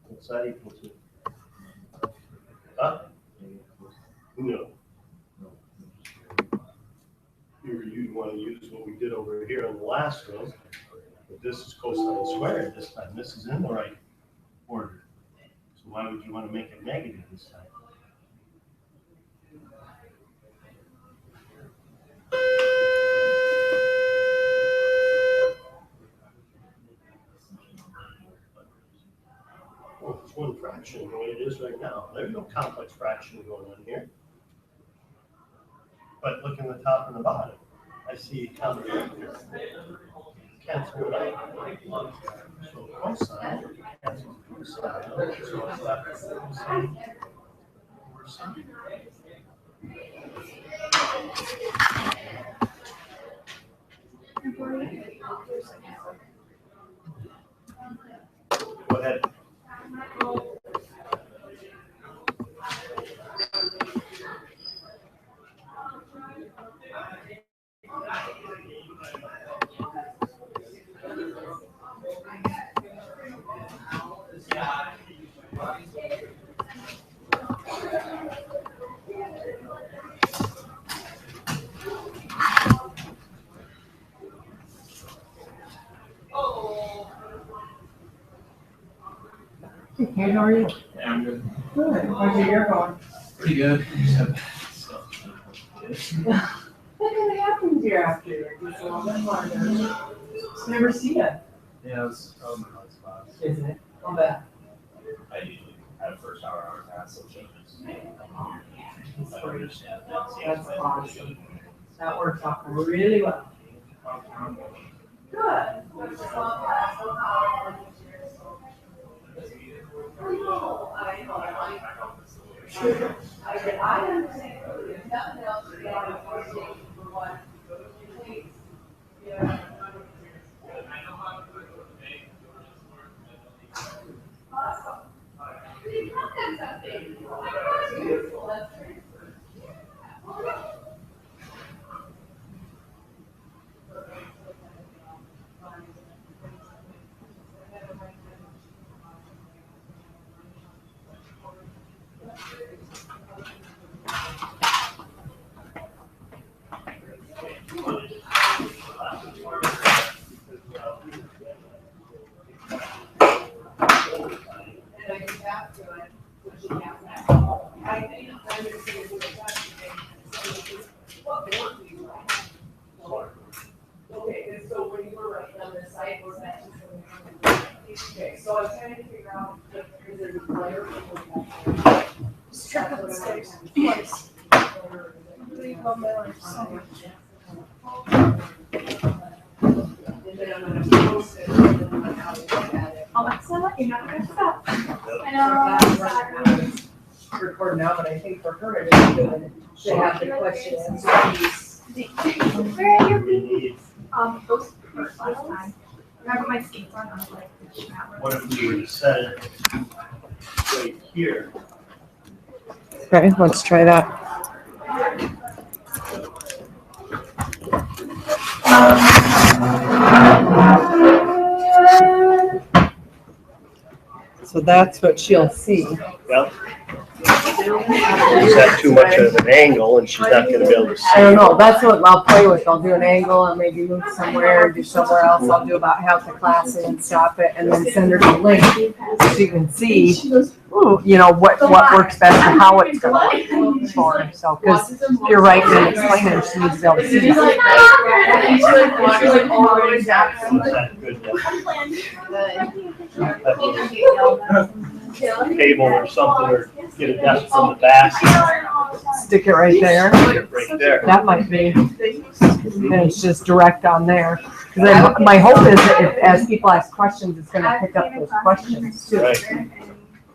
What's that equal to? Huh? No. You'd want to use what we did over here on the last one, but this is cosine squared this time. This is in the right order. So why would you want to make it negative this time? Well, it's one fraction the way it is right now. There's no complex fraction going on here. But look in the top and the bottom. I see a common factor. Cancel it out. So cosine cancels cosine. So it's left cosine over sine. Go ahead. Hey, how are you? Yeah, I'm good. Good. How's your year going? Pretty good. What really happens year after year? It's a little bit harder. Just never see it. Yeah, it was my hard spots. Isn't it? I'll bet. I usually have first hour class, so changes. It's I great. understand that. That's awesome. That works out really well. Good. Okay, so when you were writing on this site, was that just? Okay, so I was trying to figure out if there's a player. Just check out the stairs twice. Really love my life so much. Alexa, you're not gonna stop. I know. Record now, but I think for her it is good to have the questions. Where are your feet? Those first last time. Remember my skates on? I was like, What if we were to set it right here? Okay, let's try that. So that's what she'll see. Yep. Is that too much of an angle and she's not gonna be able to see? I don't know, that's what I'll play with. I'll do an angle and maybe move somewhere, do somewhere else. I'll do about half the class and stop it and then send her the link so she can see, ooh, you know, what works best and how it's gonna work for her. So, because if you're writing and explaining, she needs to be able to see Is that. that good? Table or something, or get a desk from the back. stick it right there. Right there. That might be, and it's just direct on there. 'Cause then my hope is that if, as people ask questions, it's gonna pick up those questions too. Right.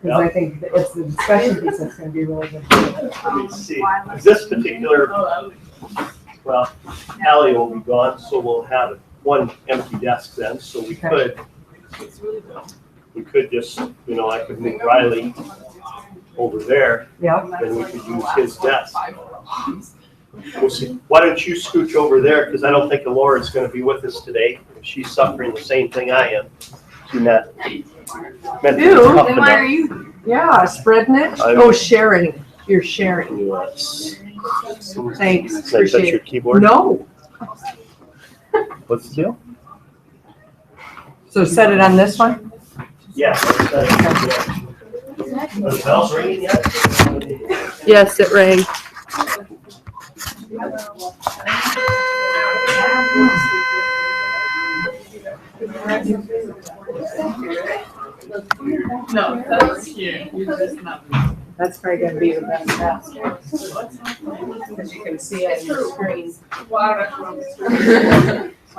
Because I think that it's the discussion piece that's gonna be really good. Let me see. This particular, well, Allie will be gone, so we'll have one empty desk then, so we could just, you know, I could move Riley over there, Yep. then we could use his desk. We'll see. Why don't you scooch over there, because I don't think Laura's gonna be with us today. She's suffering the same thing I am. She's not mentally Ew. tough Then why are enough. you? Yeah, spreading it. I- Oh, sharing. You're sharing. Yes. Thanks, Can I touch appreciate your it. keyboard? No. What's the deal? So set it on this one? Yeah. The bell's ringing yet? Yes, it rang. No, that's cute. You just not. That's probably gonna be the best task. Because you can see it on the screen.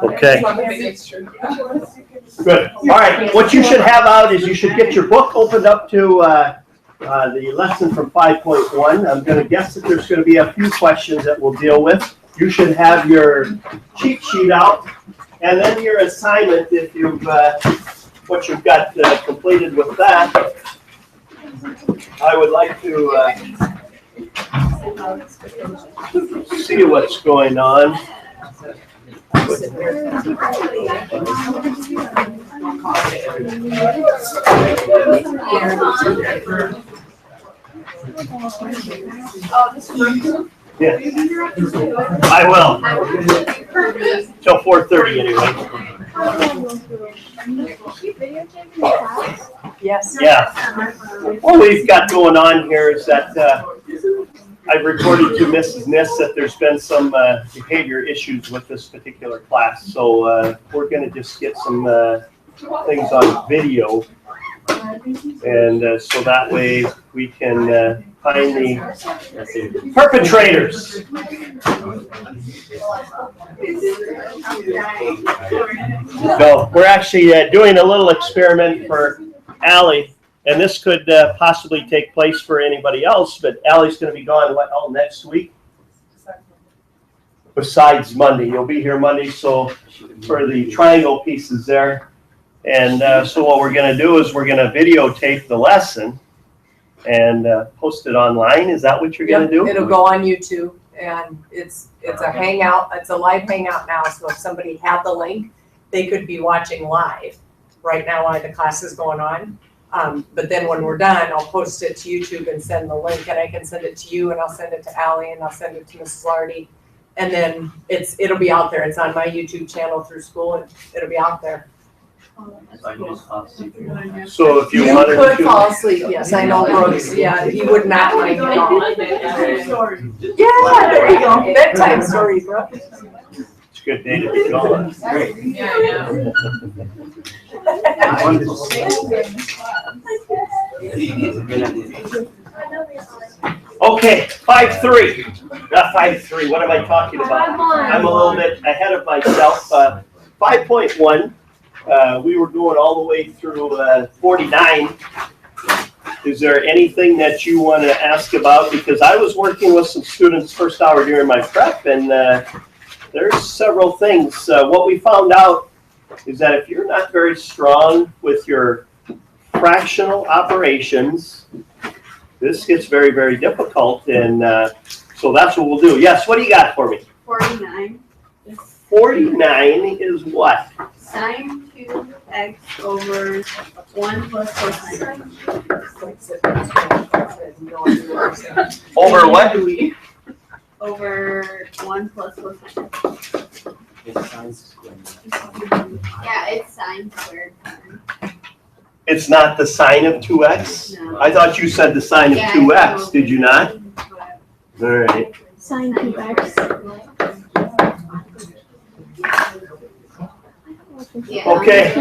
Okay. It's true. Good. All right, what you should have out is you should get your book opened up to the lesson from 5.1. I'm going to guess that there's going to be a few questions that we'll deal with. You should have your cheat sheet out, and then your assignment, if you've what you've got completed with that. I would like to see what's going on. Yeah, I will. Till 4:30 anyway. Yes. Yeah. What we've got going on here is that I've reported to Mrs. Niss that there's been some behavior issues with this particular class. So we're going to just get some things on video. And so that way we can find the perpetrators. So we're actually doing a little experiment for Allie, and this could possibly take place for anybody else, but Allie's going to be gone all next week. Besides Monday, you'll be here Monday, so for the triangle pieces there. And so what we're going to do is we're going to videotape the lesson and post it online. Is that what you're going to do? It'll go on YouTube, and it's a hangout. It's a live hangout now. So if somebody had the link, they could be watching live right now while the class is going on. But then when we're done, I'll post it to YouTube and send the link, and I can send it to you, and I'll send it to Allie, and I'll send it to Mrs. Lardy. And then it'll be out there. It's on my YouTube channel through school, and it'll be out there. So if you You wanted could to. fall asleep, yes, I know Brooks, yeah, he would not mind at all. Yeah, there you go, bedtime story, bro. It's a good day to be gone. Okay, 5.3. Not 5.3, what am I talking about? I'm a little bit ahead of myself. 5.1, we were going all the way through 49. Is there anything that you want to ask about? Because I was working with some students first hour during my prep, and there's several things. What we found out is that if you're not very strong with your fractional operations, this gets very, very difficult. And so that's what we'll do. Yes, what do you got for me? 49. 49 is what? Sine 2x over 1 plus cosine. Over what? Over 1 plus cosine. Yeah, it's sine squared. It's not the sine of 2x? No. I thought you said the sine of Yeah, 2x, did you not? All right. Sine 2x. Yeah. Okay.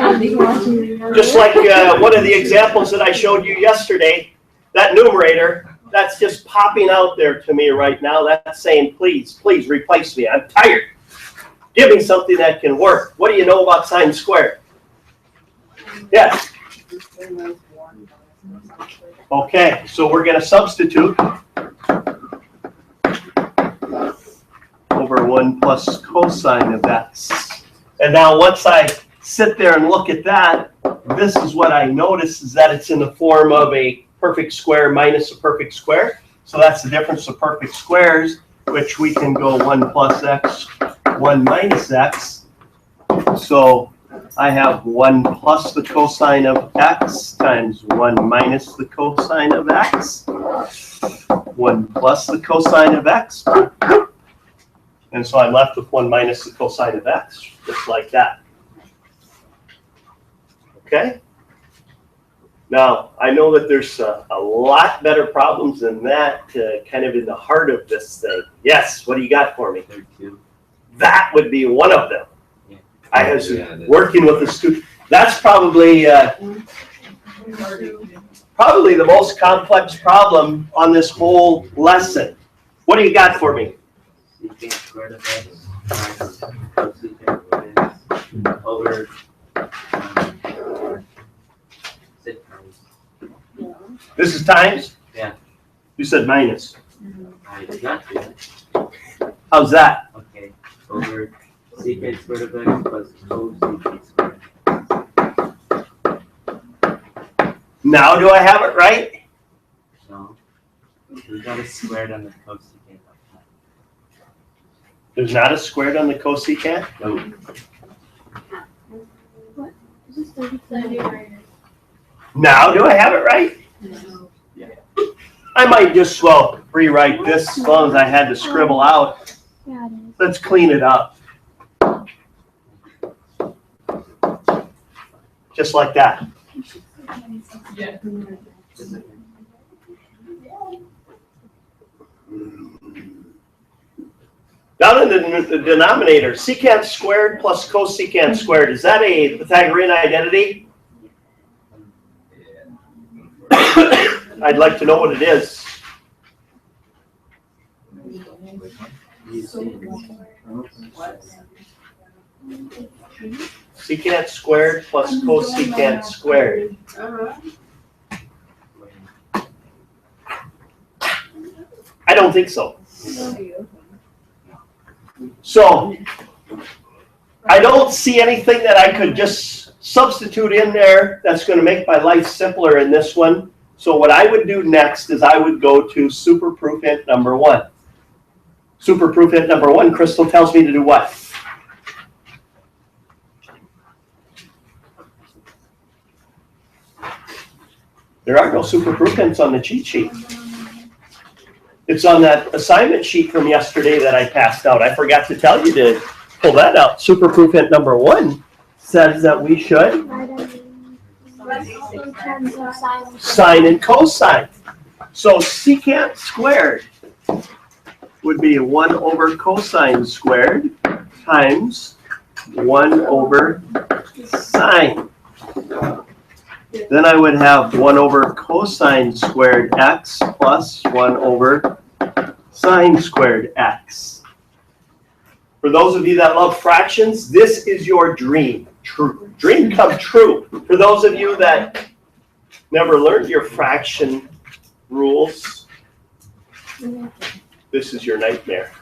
Just like one of the examples that I showed you yesterday, that numerator that's just popping out there to me right now. That's saying, please, please replace me. I'm tired. Give me something that can work. What do you know about sine squared? Yes. Okay, so we're going to substitute over 1 plus cosine of x. And now once I sit there and look at that, this is what I notice is that it's in the form of a perfect square minus a perfect square. So that's the difference of perfect squares, which we can go 1 plus x, 1 minus x. So I have 1 plus the cosine of x times 1 minus the cosine of x. 1 plus the cosine of x. And so I'm left with 1 minus the cosine of x, just like that. Okay? Now, I know that there's a lot better problems than that, kind of in the heart of this thing. Yes, what do you got for me? 32. That would be one of them. Yeah. I was working with a student. That's probably probably the most complex problem on this whole lesson. What do you got for me? Secant squared of x minus cosecant of x over 6 times. This is times? Yeah. You said minus. I got you. How's that? Okay. Over secant squared of x plus cosecant squared. Now do I have it right? No. We got a squared on the cosecant of that. There's not a squared on the cosecant? No. Now do I have it right? Yeah. I might just, well, rewrite this as long as I had to scribble out. Let's clean it up. Just like that. Yeah. Down in the denominator, secant squared plus cosecant squared, is that a Pythagorean identity? I'd like to know what it is. Secant squared plus cosecant squared. I don't think so. So, I don't see anything that I could just substitute in there that's going to make my life simpler in this one. So what I would do next is I would go to superproof hint number 1. Superproof hint number 1, Crystal tells me to do what? There are no superproof hints on the cheat sheet. It's on that assignment sheet from yesterday that I passed out. I forgot to tell you to pull that out. Superproof hint number 1 says that we should sine and cosine. So secant squared would be 1 over cosine squared times 1 over sine. Then I would have 1 over cosine squared x plus 1 over sine squared x. For those of you that love fractions, this is your dream. Dream come true. For those of you that never learned your fraction rules, this is your nightmare.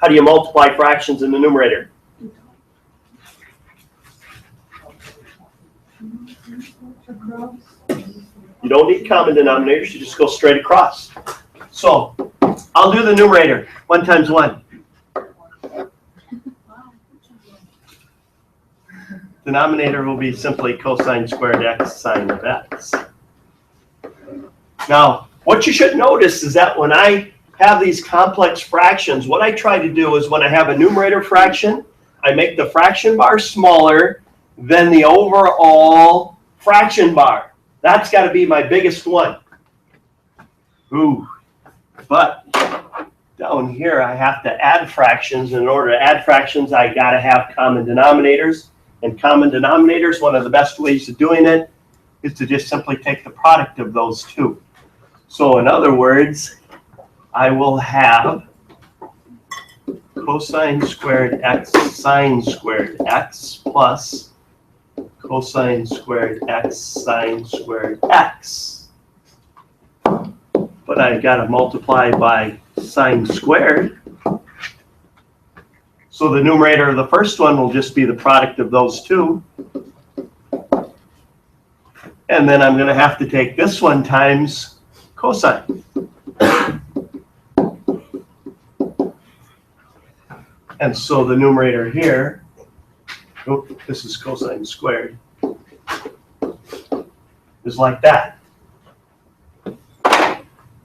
How do you multiply fractions in the numerator? You don't need common denominators, you just go straight across. So, I'll do the numerator. 1 times 1. Denominator will be simply cosine squared x sine of x. Now, what you should notice is that when I have these complex fractions, what I try to do is when I have a numerator fraction, I make the fraction bar smaller than the overall fraction bar. That's got to be my biggest one. Ooh, but down here I have to add fractions. In order to add fractions, I got to have common denominators. And common denominators, one of the best ways of doing it is to just simply take the product of those two. So in other words, I will have cosine squared x sine squared x plus cosine squared x sine squared x. But I got to multiply by sine squared. So the numerator of the first one will just be the product of those two. And then I'm going to have to take this one times cosine. And so the numerator here, this is cosine squared, is like that.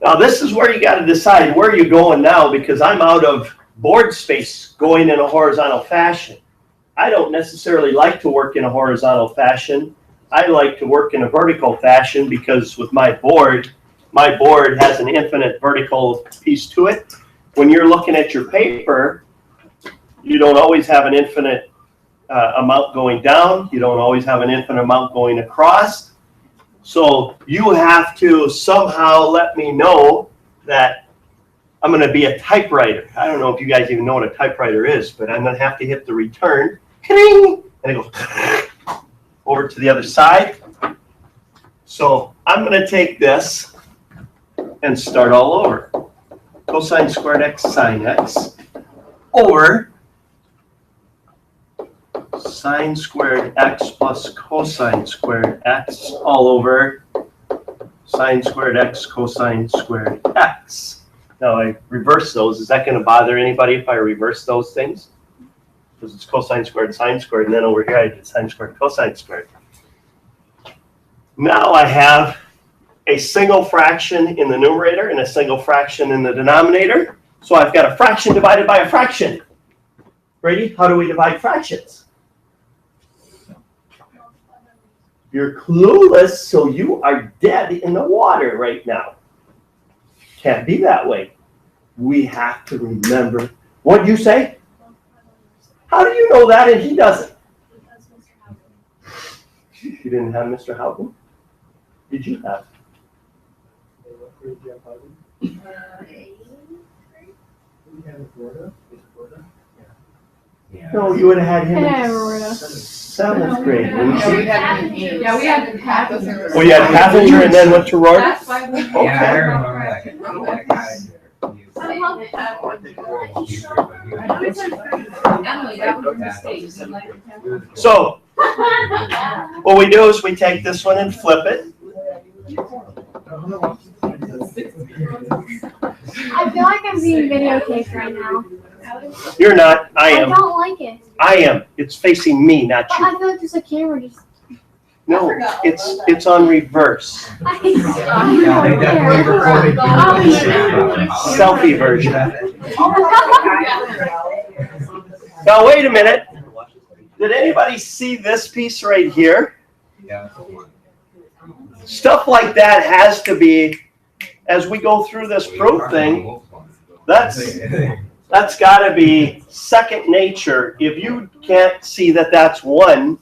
Now this is where you got to decide where you're going now, because I'm out of board space going in a horizontal fashion. I don't necessarily like to work in a horizontal fashion. I like to work in a vertical fashion because with my board has an infinite vertical piece to it. When you're looking at your paper, you don't always have an infinite amount going down. You don't always have an infinite amount going across. So you have to somehow let me know that I'm going to be a typewriter. I don't know if you guys even know what a typewriter is, but I'm going to have to hit the return. And it goes over to the other side. So I'm going to take this and start all over. Cosine squared x sine x over sine squared x plus cosine squared x all over sine squared x cosine squared x. Now I reverse those. Is that going to bother anybody if I reverse those things? Because it's cosine squared sine squared, and then over here I did sine squared cosine squared. Now I have a single fraction in the numerator and a single fraction in the denominator. So I've got a fraction divided by a fraction. Brady, how do we divide fractions? You're clueless, so you are dead in the water right now. Can't be that way. We have to remember. What'd you say? How do you know that and he doesn't? Because Mr. Howard. You didn't have Mr. Houghton? Did you have? No, you would have had him Yeah, in Rhoda. 7th grade, wouldn't Yeah, we you? had half of them. Oh, you had Havinger and then went to Roar? That's why we. Okay. Yeah, I remember that guy. Emily, that was a mistake. So like- So, what we do is we take this one and flip it. I feel like I'm being videotaped right now. You're not, I I am. don't like it. I am. It's facing me, not But you. I feel like there's a camera just. No, it's on reverse. I Yeah, they definitely recorded you. Selfie version. Now, wait a minute. Did anybody see this piece right here? Yeah. Stuff like that has to be, as we go through this proof thing, that's got to be second nature. If you can't see that that's one,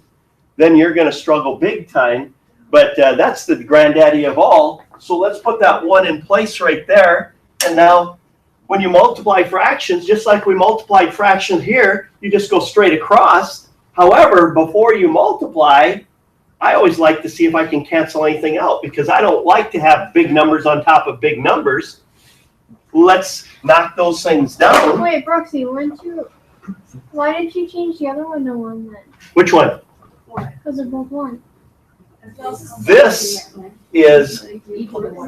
then you're going to struggle big time. But that's the granddaddy of all. So let's put that one in place right there. And now when you multiply fractions, just like we multiplied fractions here, you just go straight across. However, before you multiply, I always like to see if I can cancel anything out because I don't like to have big numbers on top of big numbers. Let's knock those things down. Wait, Brooksy, why did you change the other one to one then? Which one? Because they're both one. This is,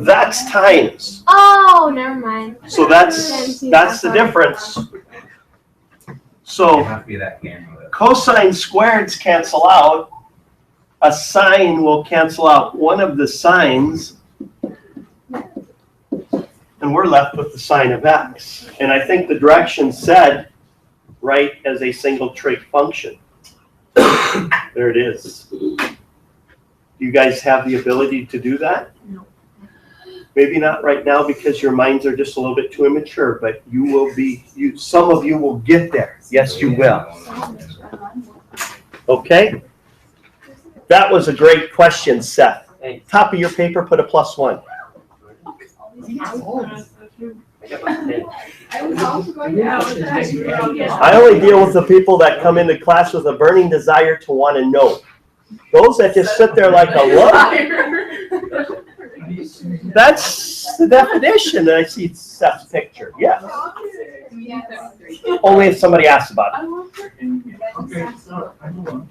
that's times. Oh, never mind. So that's the difference. So Have to be that camera. cosine squareds cancel out. A sine will cancel out one of the sines. And we're left with the sine of x. And I think the direction said write as a single trig function. There it is. Do you guys have the ability to do that? No. Maybe not right now because your minds are just a little bit too immature, but you will be, some of you will get there. Yes, you will. Okay? That was a great question, Seth. Top of your paper, put a +1. I only deal with the people that come into class with a burning desire to want to know. Those that just sit there like a lump, that's the definition that I see Seth's picture. Yeah. Only if somebody asks about it. Okay, so I move on.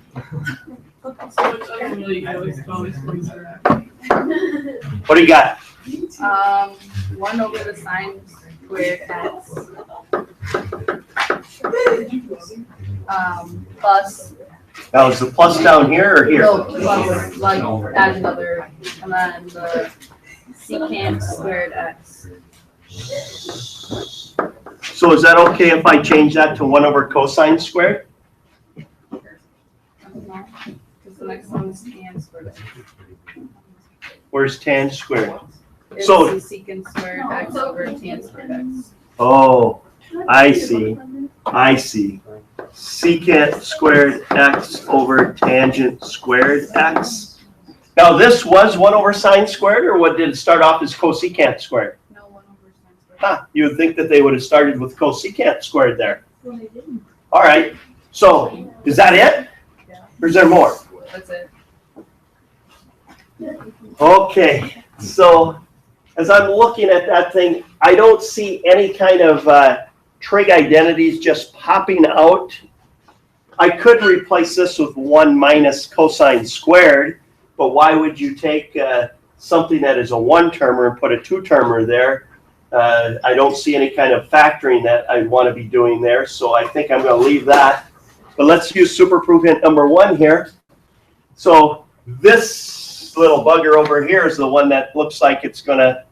What do you got? 1 over the sine squared x. Plus, Now, is the plus down here or here? no, plus, like, add another, and then the secant squared x. So is that okay if I change that to 1 over cosine squared? Because the next one is tan squared x. Where's tan squared? It's So- the secant squared x over tan squared x. Oh, I see. I see. Secant squared x over tangent squared x. Now, this was 1 over sine squared, or what did it start off as cosecant squared? No, 1 over sine squared. Huh, you would think that they would have started with cosecant squared there. All right, so is that it? Or is there more? That's it. Okay, so as I'm looking at that thing, I don't see any kind of trig identities just popping out. I could replace this with 1 minus cosine squared, but why would you take something that is a 1-termer and put a 2-termer there? I don't see any kind of factoring that I want to be doing there, so I think I'm going to leave that. But let's use superproof hint number 1 here. So this little bugger over here is the one that looks like it's going to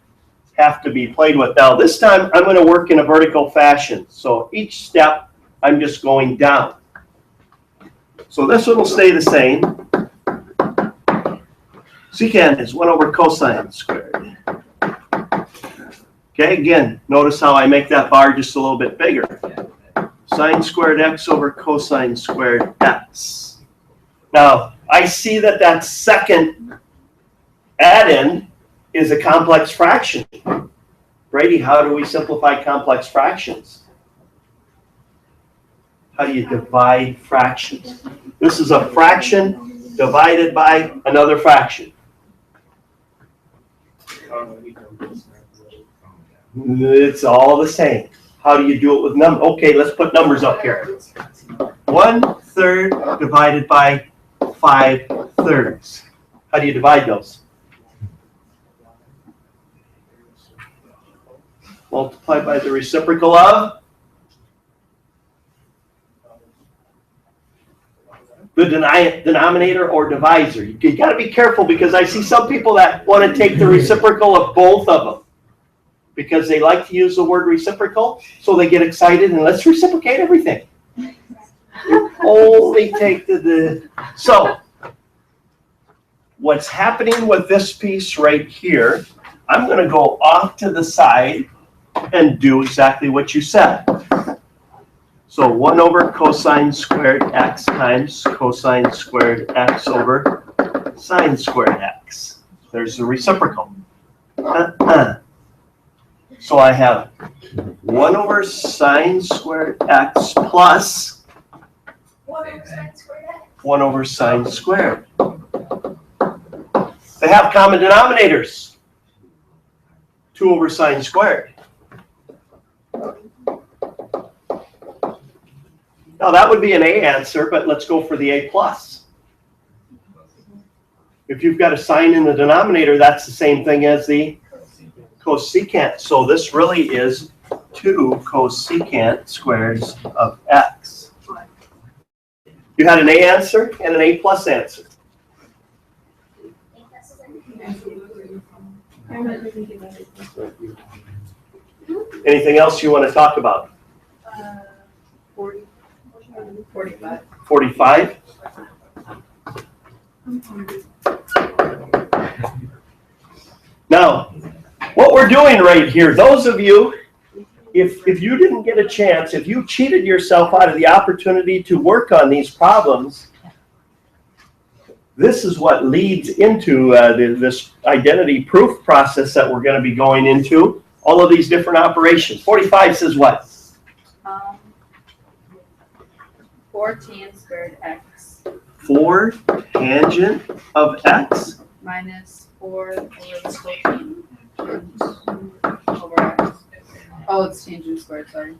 have to be played with. Now, this time I'm going to work in a vertical fashion. So each step, I'm just going down. So this one will stay the same. Secant is 1 over cosine squared. Okay, again, notice how I make that bar just a little bit bigger. Sine squared x over cosine squared x. Now, I see that that second add-in is a complex fraction. Brady, how do we simplify complex fractions? How do you divide fractions? This is a fraction divided by another fraction. It's all the same. How do you do it with numbers? Okay, let's put numbers up here. 1/3 divided by 5/3. How do you divide those? Multiply by the reciprocal of the denominator or divisor. You got to be careful because I see some people that want to take the reciprocal of both of them because they like to use the word reciprocal, so they get excited and let's reciprocate everything. You only take so what's happening with this piece right here, I'm going to go off to the side and do exactly what you said. So 1 over cosine squared x times cosine squared x over sine squared x. There's the reciprocal. So I have 1 over sine squared x plus 1 over sine squared. They have common denominators. 2 over sine squared. Now that would be an A answer, but let's go for the A plus. If you've got a sign in the denominator, that's the same thing as the cosecant. So this really is 2 cosecant squares of x. You had an A answer and an A plus answer. Anything else you want to talk about? 45. 45? Now, what we're doing right here, those of you, if you didn't get a chance, if you cheated yourself out of the opportunity to work on these problems, this is what leads into this identity proof process that we're going to be going into. All of these different operations. 45 says what? 4 tan squared x 4 tangent of x. minus 4 over the cosine over x. Oh, it's tangent squared, sorry.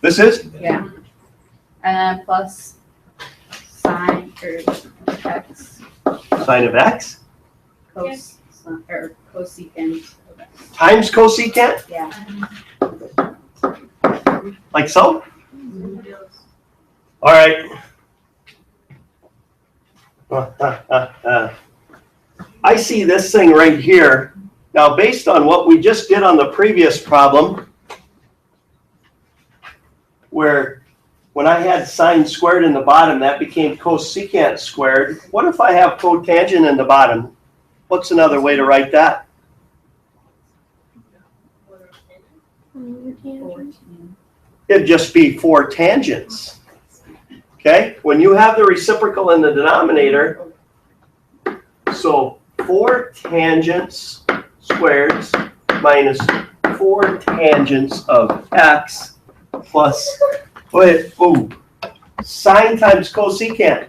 This is? Yeah. And then plus sine or x Sine of x cosecant of x. times cosecant, Yeah. like so. All right. I see this thing right here. Now, based on what we just did on the previous problem, where when I had sine squared in the bottom, that became cosecant squared. What if I have cotangent in the bottom? What's another way to write that? 14. It'd just be 4 tangents. Okay? When you have the reciprocal in the denominator, so 4 tangents squareds minus 4 tangents of x plus, sine times cosecant.